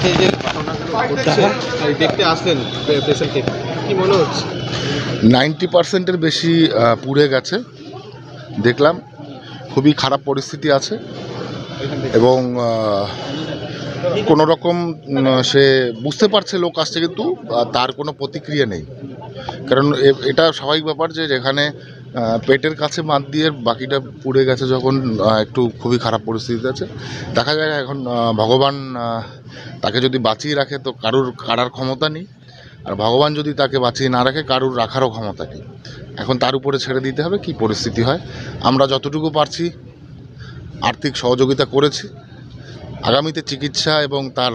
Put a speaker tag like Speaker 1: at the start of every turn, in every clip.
Speaker 1: এই যে ঘটনাগুলো দেখতে আসলেন পেশেন্টকে, কি মনে হচ্ছে?
Speaker 2: 90% বেশি পুড়ে গেছে দেখলাম, খুবই খারাপ পরিস্থিতি আছে এবং কোনো রকম সে বুঝতে পারছে লোক আসছে, কিন্তু তার কোনো প্রতিক্রিয়া নেই। কারণ এটা স্বাভাবিক ব্যাপার যে যেখানে পেটের কাছে মাত দিয়ে বাকিটা পুড়ে গেছে, যখন একটু খুবই খারাপ পরিস্থিতিতে আছে। দেখা যায় এখন ভগবান তাকে যদি বাঁচিয়ে রাখে তো কারুর কারার ক্ষমতা নেই, আর ভগবান যদি তাকে বাঁচিয়ে না রাখে কারুর রাখারও ক্ষমতা নেই। এখন তার উপরে ছেড়ে দিতে হবে কি পরিস্থিতি হয়। আমরা যতটুকু পারছি আর্থিক সহযোগিতা করেছি। আগামীতে চিকিৎসা এবং তার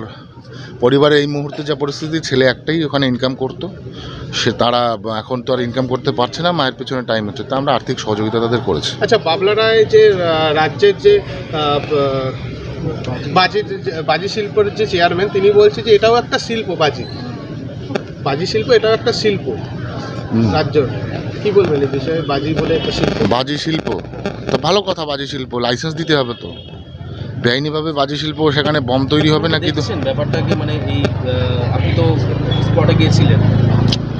Speaker 2: পরিবারে এই মুহূর্তে যা পরিস্থিতি, ছেলে একটাই ওখানে ইনকাম করতো, সে তারা এখন তো আর ইনকাম করতে পারছে না, মায়ের পেছনে টাইম হচ্ছে, তা আমরা আর্থিক সহযোগিতা তাদের করেছি।
Speaker 1: আচ্ছা, বাবলা রায় যে রাজ্যের যে বাজি শিল্পের যে চেয়ারম্যান, তিনি বলছে যে এটাও একটা শিল্প, বাজি শিল্প এটাও একটা শিল্প রাজ্য। কি বলবেন এই বিষয়ে? বাজি বলে একটা শিল্প,
Speaker 2: বাজি শিল্প তো ভালো কথা, বাজি শিল্প লাইসেন্স দিতে হবে তো। বেআইনিভাবে বাজি শিল্প, সেখানে বম তৈরি হবে নাকি? তো
Speaker 3: ব্যাপারটাকে মানে এই আপনি তো স্পটে গিয়েছিলেন,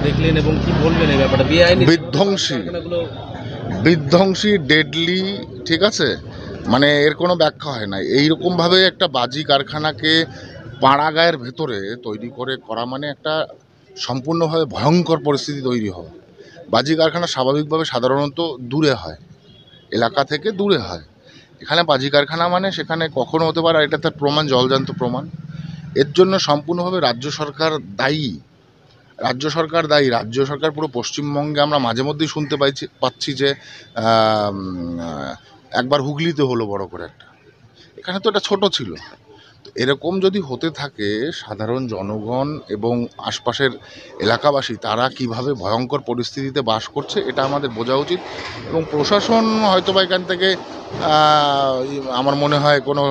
Speaker 3: দেখলেন, এবং কি বলবেন এই ব্যাপারটা? বেআইনি
Speaker 2: বিধ্বংসী, ডেডলি, ঠিক আছে, মানে এর কোনো ব্যাখ্যা হয় না। এইরকমভাবে একটা বাজি কারখানাকে পাড়াগাঁয়ের ভেতরে তৈরি করা মানে একটা সম্পূর্ণভাবে ভয়ঙ্কর পরিস্থিতি তৈরি হওয়া। বাজি কারখানা স্বাভাবিকভাবে সাধারণত দূরে হয়, এলাকা থেকে দূরে হয়। এখানে বাজি কারখানা মানে সেখানে কখনো হতে পারে, এটা তার প্রমাণ, জলজান্ত প্রমাণ। এর জন্য সম্পূর্ণভাবে রাজ্য সরকার দায়ী। রাজ্য সরকার পুরো পশ্চিমবঙ্গে আমরা মাঝে মধ্যেই শুনতে পাচ্ছি যে একবার হুগলিতে হলো বড় করে একটা, এখানে তো এটা ছোট ছিল। তো এরকম যদি হতে থাকে, সাধারণ জনগণ এবং আশপাশের এলাকাবাসী তারা কিভাবে ভয়ঙ্কর পরিস্থিতিতে বাস করছে এটা আমাদের বোঝা উচিত। এবং প্রশাসন হয়তো বা এখান থেকে আমার মনে হয় কোনো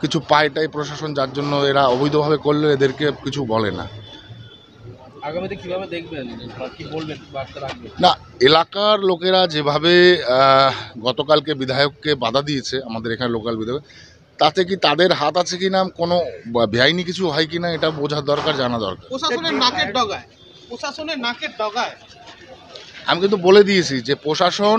Speaker 2: কিছু পায়টাই প্রশাসন, যার জন্য এরা অবৈধভাবে করলে এদেরকে কিছু বলে না।
Speaker 3: আগামীতে কিভাবে দেখবেন বা কি বলবেন, বার্তা রাখবেন?
Speaker 2: না, এলাকার লোকেরা যেভাবে গতকালকে বিধায়ককে বাধা দিয়েছে, আমাদের এখানে লোকাল বিধায়ক, তাতে কি তাদের হাত আছে কিনা, কোনো বেআইনি কিছু হয় কিনা, এটা বোঝার দরকার, জানা দরকার।
Speaker 1: প্রশাসনের নাকের ডগায়
Speaker 2: আমি কিন্তু বলে দিয়েছি যে প্রশাসন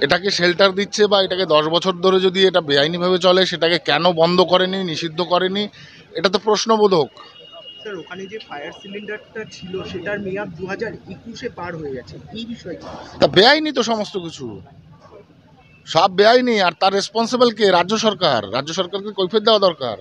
Speaker 2: এটাকে শেল্টার দিচ্ছে, বা এটাকে 10 বছর ধরে যদি এটা বেআইনিভাবে চলে, সেটাকে কেন বন্ধ করেনি, নিষিদ্ধ করেনি, এটা তো প্রশ্নবোধক।
Speaker 4: স্যার, ওখানে যে ফায়ার সিলিন্ডারটা ছিল সেটার মেয়াদ 2021-এ পার হয়ে গেছে, এই বিষয়ে
Speaker 2: তা বেআইনি তো সমস্ত কিছু, সব বেআইনি। আর তার রেসপন্সিবল কে? রাজ্য সরকারকে কৈফিয়ত দেওয়া দরকার।